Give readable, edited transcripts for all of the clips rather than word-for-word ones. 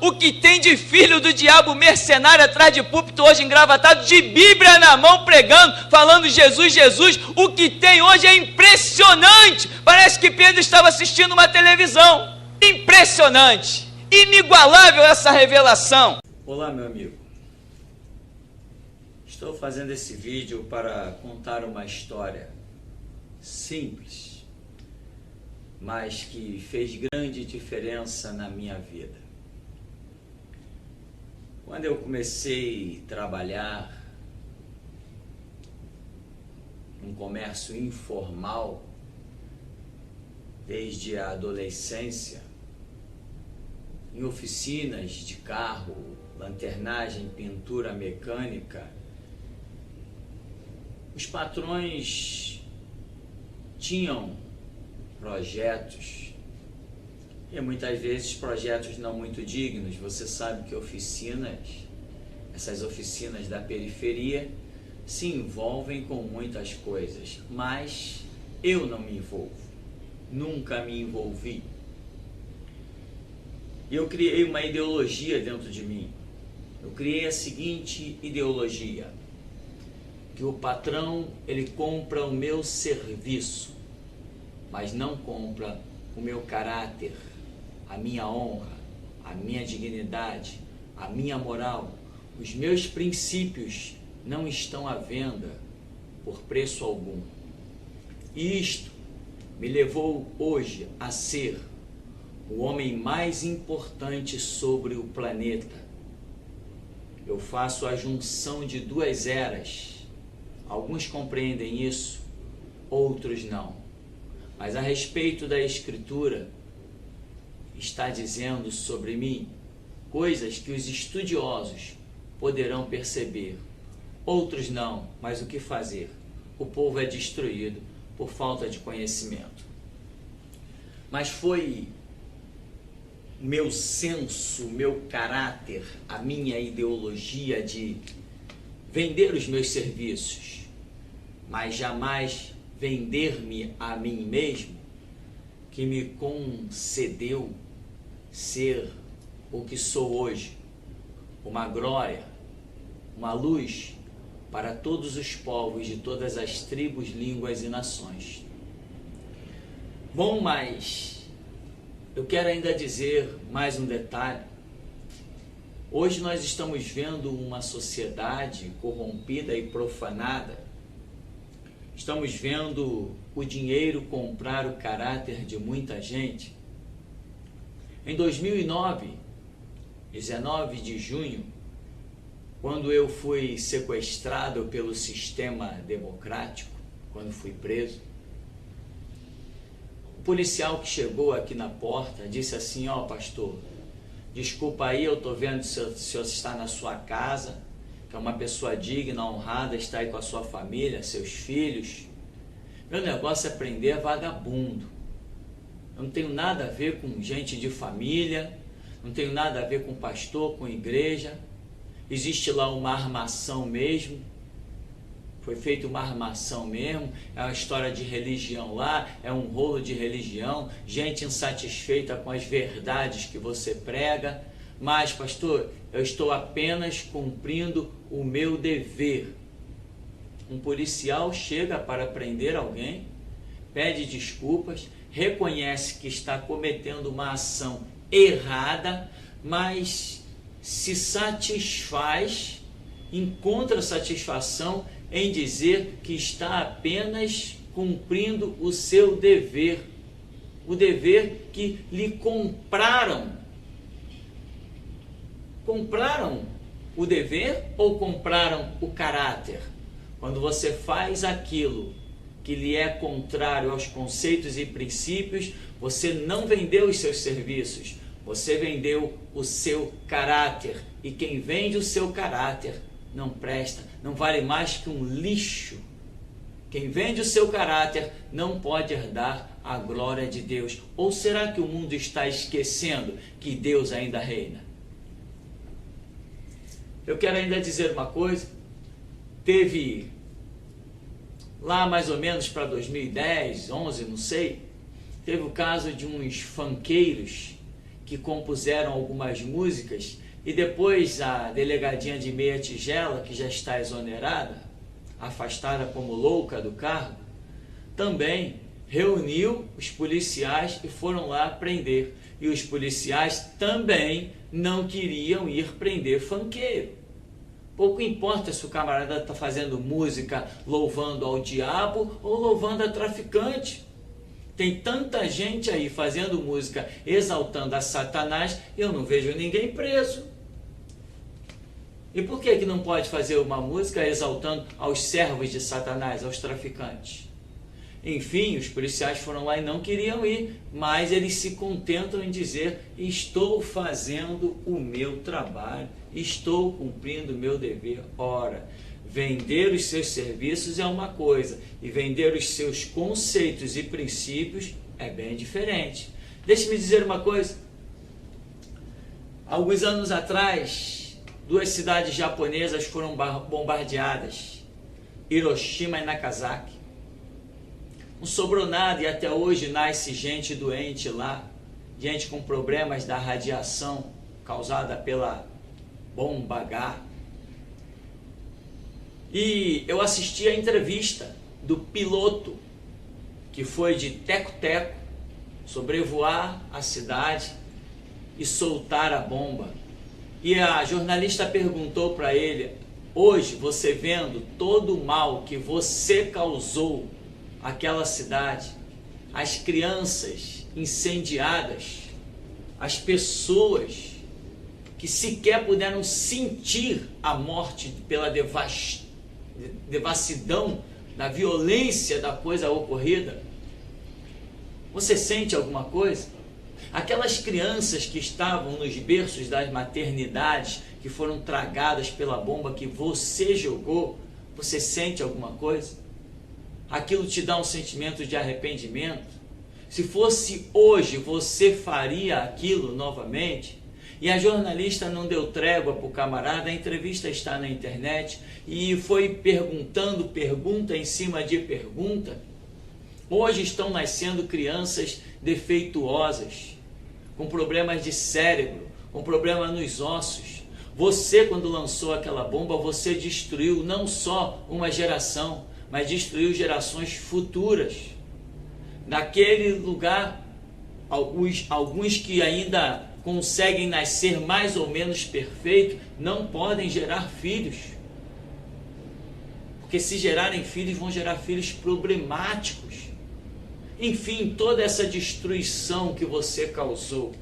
o que tem de filho do diabo mercenário atrás de púlpito hoje engravatado, de Bíblia na mão pregando, falando Jesus, Jesus, o que tem hoje é impressionante. Parece que Pedro estava assistindo uma televisão. Impressionante, inigualável essa revelação. Olá, meu amigo. Estou fazendo esse vídeo para contar uma história simples, mas que fez grande diferença na minha vida. Quando eu comecei a trabalhar num comércio informal, desde a adolescência, em oficinas de carro, lanternagem, pintura mecânica, os patrões tinham projetos, e muitas vezes projetos não muito dignos. Você sabe que essas oficinas da periferia se envolvem com muitas coisas, mas eu não me envolvo, nunca me envolvi. E eu criei uma ideologia dentro de mim. Eu criei a seguinte ideologia: que o patrão, ele compra o meu serviço, mas não compra o meu caráter, a minha honra, a minha dignidade, a minha moral. Os meus princípios não estão à venda por preço algum. E isto me levou hoje a ser o homem mais importante sobre o planeta. Eu faço a junção de duas eras. Alguns compreendem isso, outros não. Mas a respeito da Escritura, está dizendo sobre mim coisas que os estudiosos poderão perceber. Outros não, mas o que fazer? O povo é destruído por falta de conhecimento. Mas foi meu senso, meu caráter, a minha ideologia de vender os meus serviços, mas jamais vender-me a mim mesmo, que me concedeu ser o que sou hoje, uma glória, uma luz para todos os povos de todas as tribos, línguas e nações. Bom, mas eu quero ainda dizer mais um detalhe. Hoje nós estamos vendo uma sociedade corrompida e profanada. Estamos vendo o dinheiro comprar o caráter de muita gente. Em 2009, 19 de junho, quando eu fui sequestrado pelo sistema democrático, quando fui preso, o policial que chegou aqui na porta disse assim: ó, pastor, desculpa aí, eu estou vendo que o senhor está na sua casa, que é uma pessoa digna, honrada, está aí com a sua família, seus filhos. Meu negócio é prender vagabundo. Eu não tenho nada a ver com gente de família, não tenho nada a ver com pastor, com igreja. Existe lá uma armação mesmo, foi feita uma armação mesmo, é uma história de religião lá, é um rolo de religião, gente insatisfeita com as verdades que você prega. Mas, pastor, eu estou apenas cumprindo o meu dever. Um policial chega para prender alguém, pede desculpas, reconhece que está cometendo uma ação errada, mas se satisfaz, encontra satisfação em dizer que está apenas cumprindo o seu dever, o dever que lhe compraram. Compraram o dever ou compraram o caráter? Quando você faz aquilo que lhe é contrário aos conceitos e princípios, você não vendeu os seus serviços, você vendeu o seu caráter. E quem vende o seu caráter não presta, não vale mais que um lixo. Quem vende o seu caráter não pode herdar a glória de Deus. Ou será que o mundo está esquecendo que Deus ainda reina? Eu quero ainda dizer uma coisa. Teve lá mais ou menos para 2010, 11, não sei, teve o caso de uns funkeiros que compuseram algumas músicas, e depois a delegadinha de Meia Tigela, que já está exonerada, afastada como louca do cargo, também reuniu os policiais e foram lá prender. E os policiais também não queriam ir prender funkeiro. Pouco importa se o camarada está fazendo música louvando ao diabo ou louvando a traficante. Tem tanta gente aí fazendo música exaltando a Satanás, eu não vejo ninguém preso. E por que não pode fazer uma música exaltando aos servos de Satanás, aos traficantes? Enfim, os policiais foram lá e não queriam ir, mas eles se contentam em dizer: estou fazendo o meu trabalho, estou cumprindo o meu dever. Ora, vender os seus serviços é uma coisa, e vender os seus conceitos e princípios é bem diferente. Deixe-me dizer uma coisa. Alguns anos atrás, 2 cidades japonesas foram bombardeadas, Hiroshima e Nagasaki. Não sobrou nada e até hoje nasce gente doente lá, gente com problemas da radiação causada pela bomba H. E eu assisti a entrevista do piloto que foi de teco-teco sobrevoar a cidade e soltar a bomba. E a jornalista perguntou para ele: hoje, você vendo todo o mal que você causou àquela cidade, as crianças incendiadas, as pessoas que sequer puderam sentir a morte pela devassidão, da violência da coisa ocorrida, você sente alguma coisa? Aquelas crianças que estavam nos berços das maternidades, que foram tragadas pela bomba que você jogou, você sente alguma coisa? Aquilo te dá um sentimento de arrependimento? Se fosse hoje, você faria aquilo novamente? E a jornalista não deu trégua para o camarada, a entrevista está na internet, e foi perguntando pergunta em cima de pergunta. Hoje estão nascendo crianças defeituosas, com problemas de cérebro, com problemas nos ossos. Você, quando lançou aquela bomba, você destruiu não só uma geração, mas destruiu gerações futuras. Naquele lugar, alguns que ainda conseguem nascer mais ou menos perfeito, não podem gerar filhos. Porque se gerarem filhos, vão gerar filhos problemáticos. Enfim, toda essa destruição que você causou,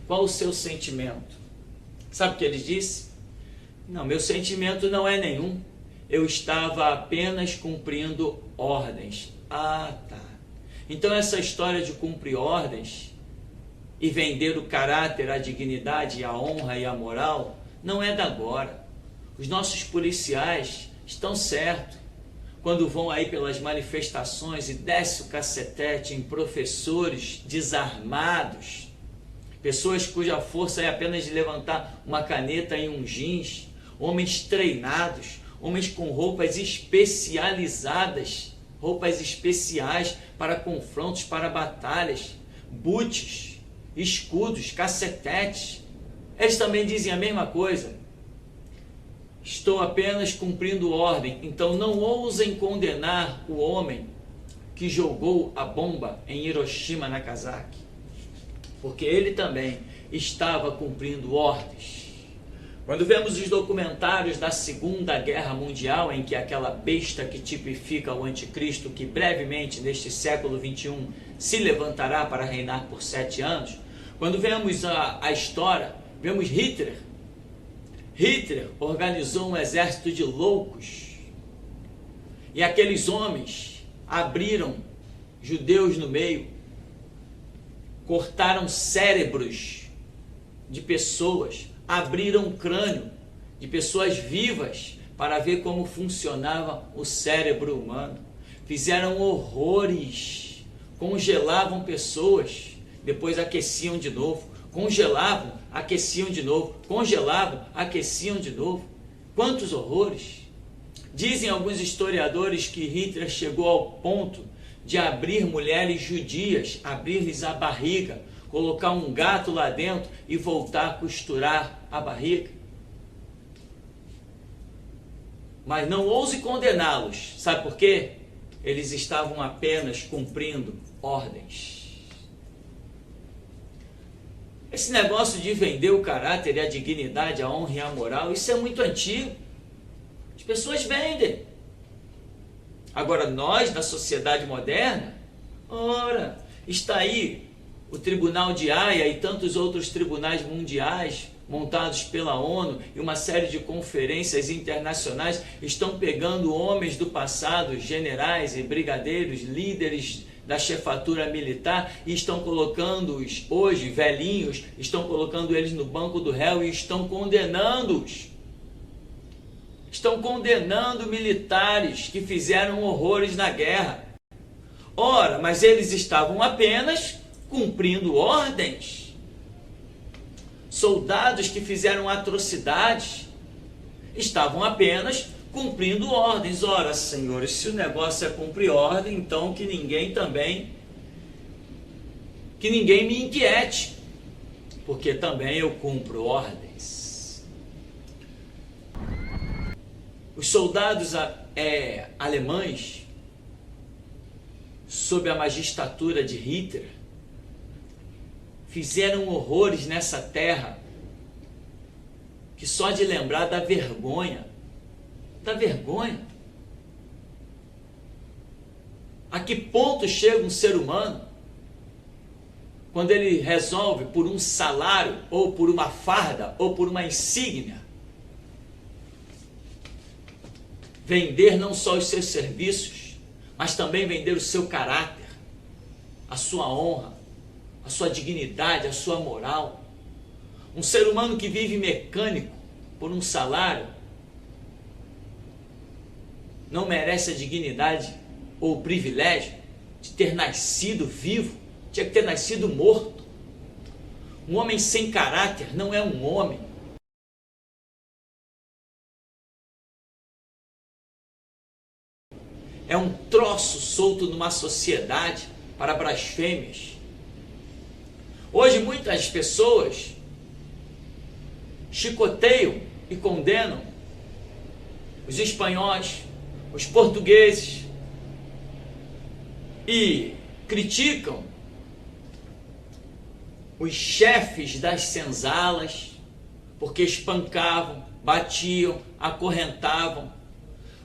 qual o seu sentimento? Sabe o que ele disse? Não, meu sentimento não é nenhum. Eu estava apenas cumprindo ordens. Ah, tá. Então essa história de cumprir ordens e vender o caráter, a dignidade, a honra e a moral não é da agora. Os nossos policiais estão certos quando vão aí pelas manifestações e desce o cacetete em professores desarmados, pessoas cuja força é apenas de levantar uma caneta em um jeans, homens treinados, homens com roupas especializadas, roupas especiais para confrontos, para batalhas, boots, escudos, cacetetes. Eles também dizem a mesma coisa. Estou apenas cumprindo ordem. Então não ousem condenar o homem que jogou a bomba em Hiroshima, Nagasaki, porque ele também estava cumprindo ordens. Quando vemos os documentários da Segunda Guerra Mundial, em que aquela besta que tipifica o anticristo, que brevemente neste século XXI se levantará para reinar por 7 anos, quando vemos a história, vemos Hitler organizou um exército de loucos, e aqueles homens abriram judeus no meio, cortaram cérebros de pessoas, abriram o crânio de pessoas vivas para ver como funcionava o cérebro humano. Fizeram horrores, congelavam pessoas, depois aqueciam de novo, congelavam, aqueciam de novo, congelavam, aqueciam de novo. Quantos horrores! Dizem alguns historiadores que Hitler chegou ao ponto de abrir mulheres judias, abrir-lhes a barriga, colocar um gato lá dentro e voltar a costurar a barriga. Mas não ouse condená-los. Sabe por quê? Eles estavam apenas cumprindo ordens. Esse negócio de vender o caráter e a dignidade, a honra e a moral, isso é muito antigo. As pessoas vendem. Agora nós, na sociedade moderna, ora, está aí o Tribunal de Haia e tantos outros tribunais mundiais montados pela ONU e uma série de conferências internacionais estão pegando homens do passado, generais e brigadeiros, líderes da chefatura militar, e estão colocando-os hoje, velhinhos, estão colocando eles no banco do réu e estão condenando-os. Estão condenando militares que fizeram horrores na guerra. Ora, mas eles estavam apenas cumprindo ordens. Soldados que fizeram atrocidades estavam apenas cumprindo ordens. Ora, senhores, se o negócio é cumprir ordem, então que ninguém me inquiete, porque também eu cumpro ordens. Os soldados alemães, sob a magistratura de Hitler, fizeram horrores nessa terra que só de lembrar dá vergonha. Dá vergonha. A que ponto chega um ser humano quando ele resolve por um salário, ou por uma farda, ou por uma insígnia, vender não só os seus serviços, mas também vender o seu caráter, a sua honra, a sua dignidade, a sua moral. Um ser humano que vive mecânico por um salário não merece a dignidade ou o privilégio de ter nascido vivo. Tinha que ter nascido morto. Um homem sem caráter não é um homem. É um troço solto numa sociedade para blasfêmias. Hoje muitas pessoas chicoteiam e condenam os espanhóis, os portugueses, e criticam os chefes das senzalas porque espancavam, batiam, acorrentavam.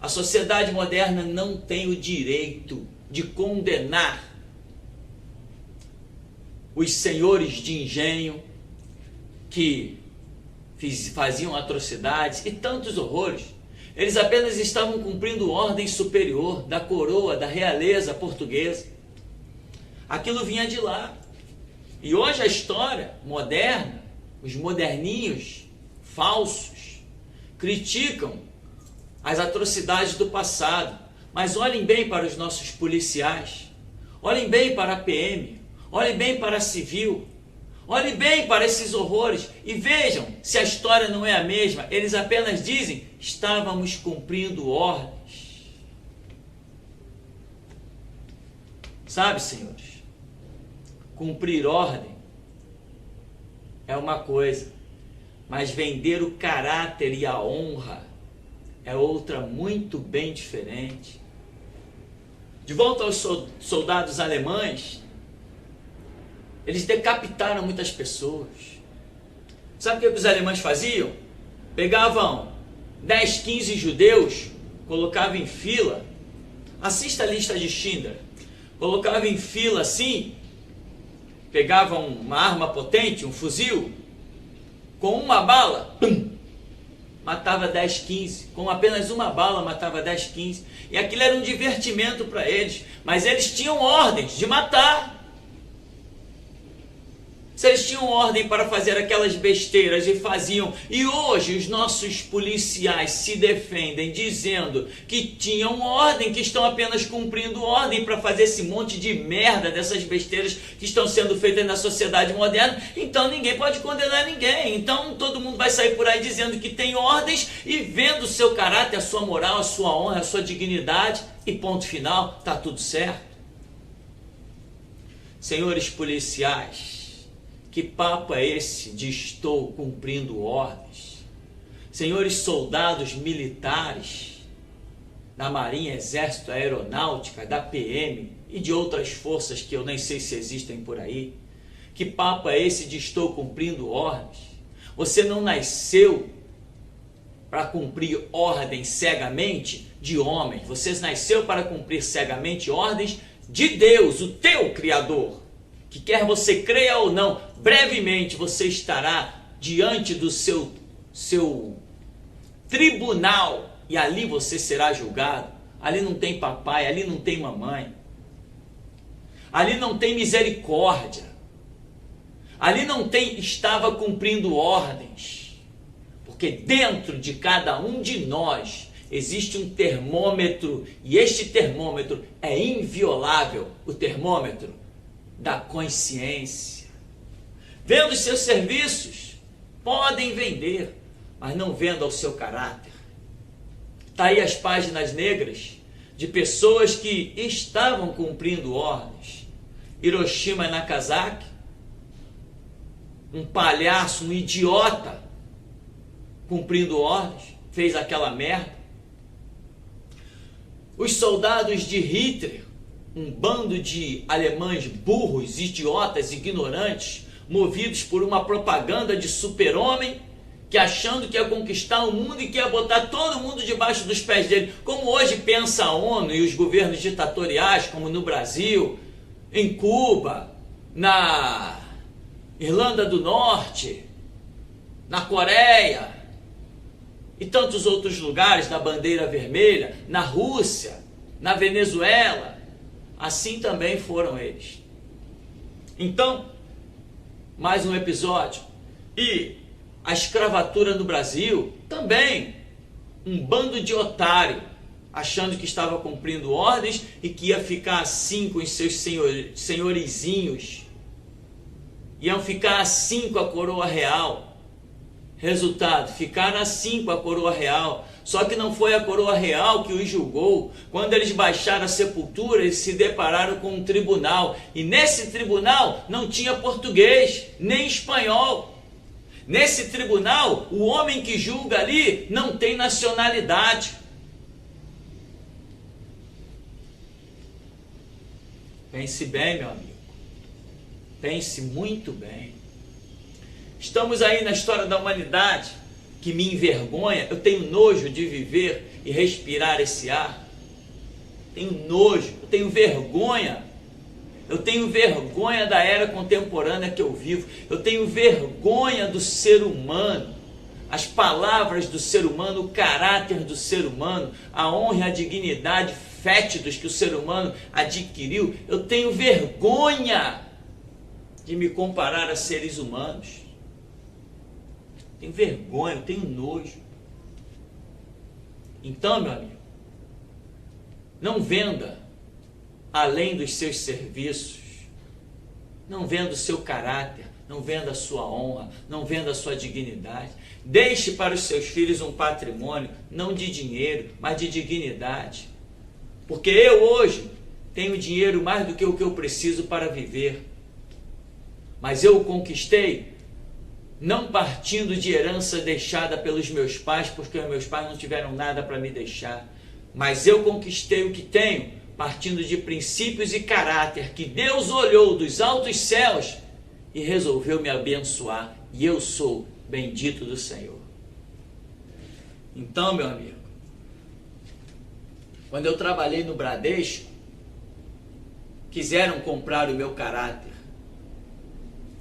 A sociedade moderna não tem o direito de condenar os senhores de engenho que faziam atrocidades e tantos horrores. Eles apenas estavam cumprindo ordem superior da coroa, da realeza portuguesa. Aquilo vinha de lá. E hoje a história moderna, os moderninhos falsos, criticam as atrocidades do passado. Mas olhem bem para os nossos policiais, olhem bem para a PM, olhem bem para a civil, olhem bem para esses horrores e vejam se a história não é a mesma. Eles apenas dizem: estávamos cumprindo ordens. Sabe, senhores, cumprir ordem é uma coisa, mas vender o caráter e a honra é outra muito bem diferente. De volta aos soldados alemães, eles decapitaram muitas pessoas. Sabe o que os alemães faziam? Pegavam 10, 15 judeus, colocavam em fila. Assista a lista de Schindler. Colocavam em fila assim, pegavam uma arma potente, um fuzil, com uma bala, pum, matava 10, 15. Com apenas uma bala matava 10, 15. E aquilo era um divertimento para eles. Mas eles tinham ordens de matar. Se eles tinham ordem para fazer aquelas besteiras e faziam, e hoje os nossos policiais se defendem dizendo que tinham ordem, que estão apenas cumprindo ordem para fazer esse monte de merda dessas besteiras que estão sendo feitas na sociedade moderna, então ninguém pode condenar ninguém. Então todo mundo vai sair por aí dizendo que tem ordens e vendo o seu caráter, a sua moral, a sua honra, a sua dignidade, e ponto final, está tudo certo. Senhores policiais, Que papo é esse de estou cumprindo ordens? Senhores soldados militares da Marinha, Exército, Aeronáutica, da PM e de outras forças que eu nem sei se existem por aí. Que papo é esse de estou cumprindo ordens? Você não nasceu para cumprir ordens cegamente de homens. Você nasceu para cumprir cegamente ordens de Deus, o teu Criador. Que quer você creia ou não, brevemente você estará diante do seu tribunal e ali você será julgado. Ali não tem papai, ali não tem mamãe. Ali não tem misericórdia. Ali não tem estava cumprindo ordens. Porque dentro de cada um de nós existe um termômetro e este termômetro é inviolável, o termômetro da consciência. Vendo os seus serviços, podem vender, mas não vendo ao seu caráter. Está aí as páginas negras de pessoas que estavam cumprindo ordens. Hiroshima e Nagasaki, um palhaço, um idiota, cumprindo ordens, fez aquela merda. Os soldados de Hitler, um bando de alemães burros, idiotas, ignorantes, movidos por uma propaganda de super-homem, que achando que ia conquistar o mundo e que ia botar todo mundo debaixo dos pés dele, como hoje pensa a ONU e os governos ditatoriais, como no Brasil, em Cuba, na Irlanda do Norte, na Coreia e tantos outros lugares, na bandeira vermelha, na Rússia, na Venezuela. Assim também foram eles. Então, mais um episódio. E a escravatura no Brasil, também um bando de otário, achando que estava cumprindo ordens e que ia ficar assim com os seus senhorizinhos. Iam ficar assim com a coroa real. Resultado, ficaram assim com a coroa real. Só que não foi a coroa real que os julgou. Quando eles baixaram a sepultura, eles se depararam com um tribunal. E nesse tribunal não tinha português, nem espanhol. Nesse tribunal, o homem que julga ali não tem nacionalidade. Pense bem, meu amigo. Pense muito bem. Estamos aí na história da humanidade que me envergonha. Eu tenho nojo de viver e respirar esse ar. Tenho nojo, eu tenho vergonha. Eu tenho vergonha da era contemporânea que eu vivo. Eu tenho vergonha do ser humano. As palavras do ser humano, o caráter do ser humano, a honra e a dignidade fétidos que o ser humano adquiriu. Eu tenho vergonha de me comparar a seres humanos. Tenho vergonha, eu tenho nojo. Então, meu amigo, não venda além dos seus serviços, não venda o seu caráter, não venda a sua honra, não venda a sua dignidade. Deixe para os seus filhos um patrimônio, não de dinheiro, mas de dignidade. Porque eu hoje tenho dinheiro mais do que o que eu preciso para viver. Mas eu o conquistei não partindo de herança deixada pelos meus pais, porque meus pais não tiveram nada para me deixar. Mas eu conquistei o que tenho partindo de princípios e caráter que Deus olhou dos altos céus e resolveu me abençoar. E eu sou bendito do Senhor. Então, meu amigo, quando eu trabalhei no Bradesco, quiseram comprar o meu caráter,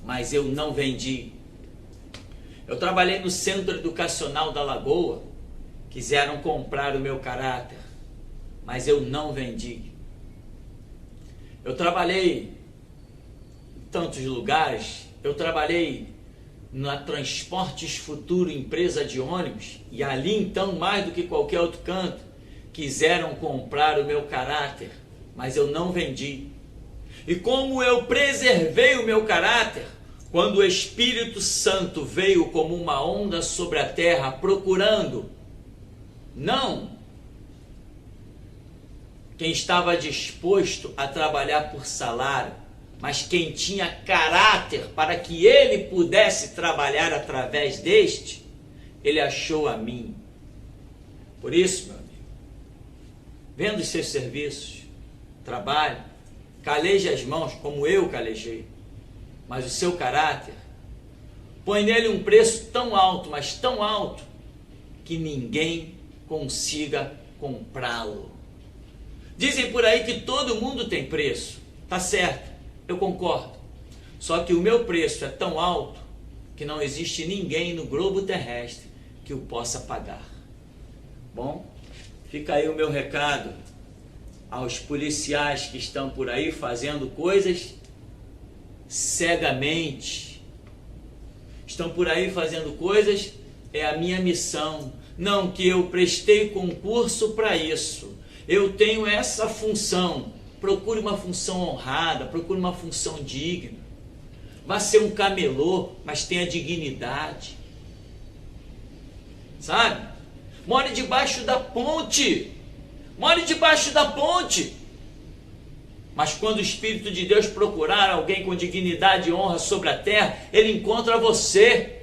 mas eu não vendi. Eu trabalhei no Centro Educacional da Lagoa, quiseram comprar o meu caráter, mas eu não vendi. Eu trabalhei em tantos lugares, eu trabalhei na Transportes Futuro, empresa de ônibus, e ali então, mais do que qualquer outro canto, quiseram comprar o meu caráter, mas eu não vendi. E como eu preservei o meu caráter, quando o Espírito Santo veio como uma onda sobre a terra, procurando, não quem estava disposto a trabalhar por salário, mas quem tinha caráter para que ele pudesse trabalhar através deste, ele achou a mim. Por isso, meu amigo, vendo os seus serviços, trabalho, caleje as mãos como eu calejei, mas o seu caráter, põe nele um preço tão alto, mas tão alto, que ninguém consiga comprá-lo. Dizem por aí que todo mundo tem preço, tá certo, eu concordo, só que o meu preço é tão alto que não existe ninguém no globo terrestre que o possa pagar. Bom, fica aí o meu recado aos policiais que estão por aí fazendo coisas cegamente, estão por aí fazendo coisas, é a minha missão, não que eu prestei concurso para isso, eu tenho essa função, procure uma função honrada, procure uma função digna, vá ser um camelô, mas tenha dignidade, sabe? More debaixo da ponte, more debaixo da ponte, mas quando o Espírito de Deus procurar alguém com dignidade e honra sobre a terra, ele encontra você,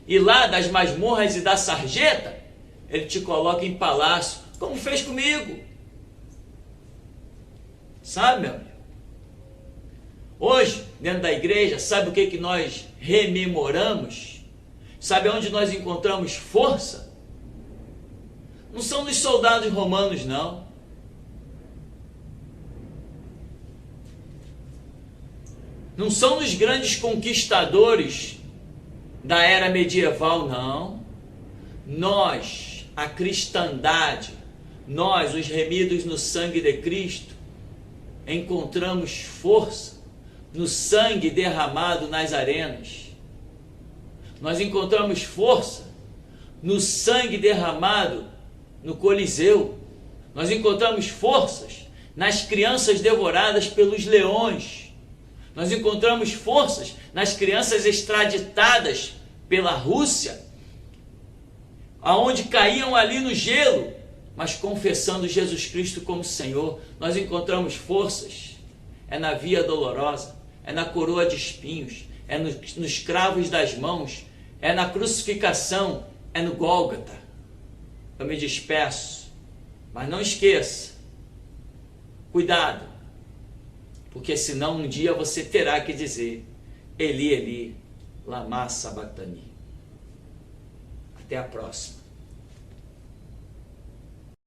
e lá das masmorras e da sarjeta, ele te coloca em palácio, como fez comigo, sabe, meu amigo? Hoje, dentro da igreja, sabe o que nós rememoramos? Sabe onde nós encontramos força? Não são nos soldados romanos, não. Não são nos grandes conquistadores da era medieval, não. Nós, a cristandade, nós, os remidos no sangue de Cristo, encontramos força no sangue derramado nas arenas. Nós encontramos força no sangue derramado no Coliseu. Nós encontramos forças nas crianças devoradas pelos leões. Nós encontramos forças nas crianças extraditadas pela Rússia, aonde caíam ali no gelo, mas confessando Jesus Cristo como Senhor. Nós encontramos forças, é na via dolorosa, é na coroa de espinhos, é nos cravos das mãos, é na crucificação, é no Gólgota. Eu me despeço, mas não esqueça, cuidado, porque senão um dia você terá que dizer, Eli, Eli, lama sabachthani. Até a próxima.